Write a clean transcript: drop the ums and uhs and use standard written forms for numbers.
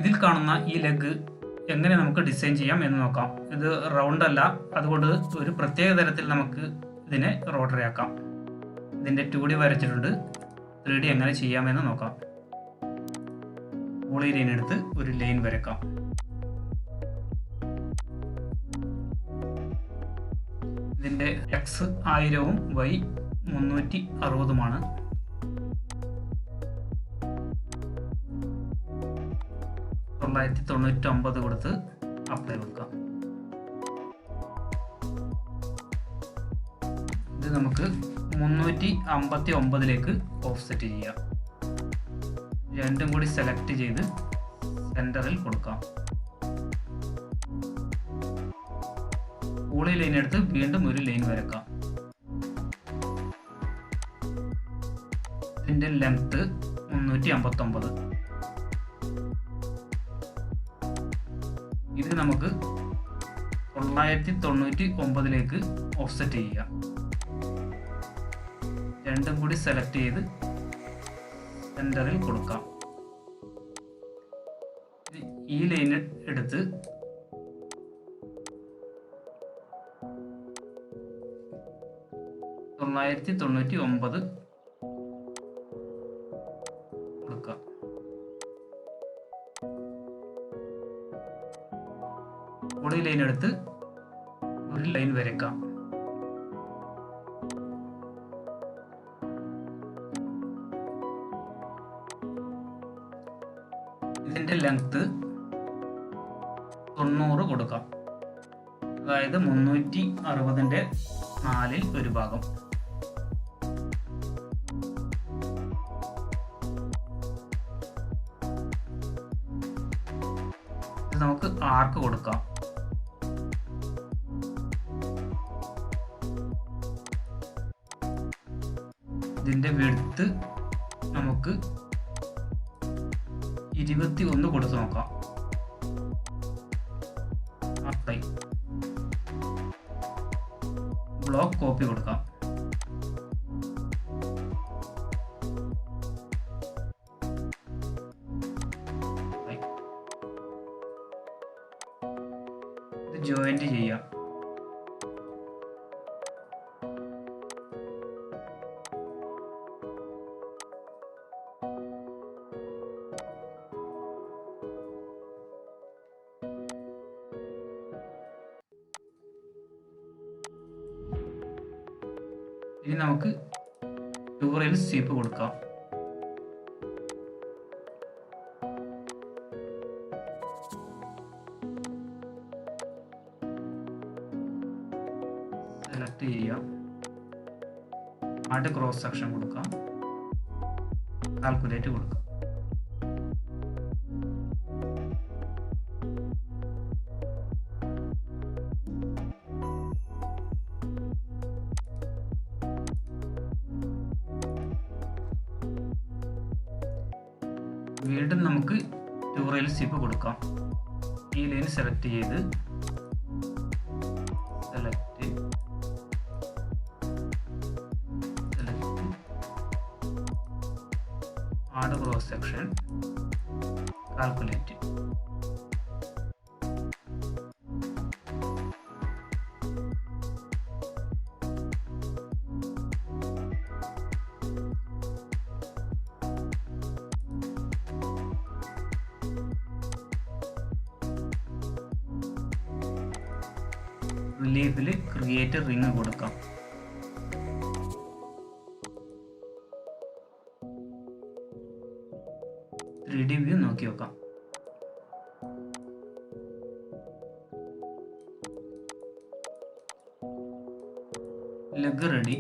ഇതിൽ കാണുന്ന ഈ ലെഗ് എങ്ങനെ നമുക്ക് ഡിസൈൻ ചെയ്യാം എന്ന് നോക്കാം. ഇത് റൗണ്ട് അല്ല, അതുകൊണ്ട് ഒരു പ്രത്യേക തരത്തിൽ നമുക്ക് ഇതിനെ റോട്ടറി ആക്കാം. ഇതിൻ്റെ 2D വരച്ചിട്ടുണ്ട്. 3D എങ്ങനെ ചെയ്യാമെന്ന് നോക്കാം. പോളി ലൈൻ എടുത്ത് ഒരു ലൈൻ വരക്കാം. ഇതിൻ്റെ X 1000-ഉം Y 360-ഉമാണ്. $999 കൊടുത്ത് അപ്ലൈ കൊടുക്കാം. ഇത് നമുക്ക് 359-ലേക്ക് ഓഫ്സെറ്റ് ചെയ്യാം. രണ്ടും കൂടി സെലക്ട് ചെയ്ത് സെൻറ്ററിൽ കൊടുക്കാം. പോളി ലൈൻ എടുത്ത് വീണ്ടും ഒരു ലൈൻ വരക്കാം. ഇതിൻ്റെ ലെങ്ത് 359. ഇത് നമുക്ക് 999-ലേക്ക് ഓഫ്സെറ്റ് ചെയ്യാം. രണ്ടും കൂടി സെലക്ട് ചെയ്ത് സെൻറ്ററിൽ കൊടുക്കാം. ഈ ലൈൻ എടുത്ത് 999 കൊടുക്കാം. പോളി ലൈൻ എടുത്ത് ഒരു ലൈൻ വരയ്ക്കാം. ഇതിൻ്റെ ലെങ്ത് 90 കൊടുക്കാം. അതായത് 360-ന്റെ 4-ൽ ഒരു ഭാഗം. ഇത് നമുക്ക് ആർക്ക് കൊടുക്കാം. ഇതിൻ്റെ വിഡ്ത്ത് നമുക്ക് 21 കൊടുത്ത് നോക്കാം. അപ്ലൈ. ബ്ലോക്ക് കോപ്പി കൊടുക്കാം. ഇത് ജോയിന്റ് ചെയ്യാം. ഇനി നമുക്ക് ടൂറിൽ സ്വീപ്പ് കൊടുക്കാം. സെലക്ട് ചെയ്യാം. ആഡ് ക്രോസ് സെക്ഷൻ കൊടുക്കാം. കാൽക്കുലേറ്റ് കൊടുക്കാം. വീണ്ടും നമുക്ക് ടൂറിൽ സ്വീപ്പ് കൊടുക്കാം. ഈ ലൈൻ സെലക്ട് ചെയ്ത് ആഡ് ക്രോസ് സെക്ഷൻ, കാൽക്കുലേറ്റ്. റിലീഫിൽ ക്രിയേറ്റ് റിങ് കൊടുക്കാം. വ്യൂ നോക്കി നോക്കാം. Leg ready.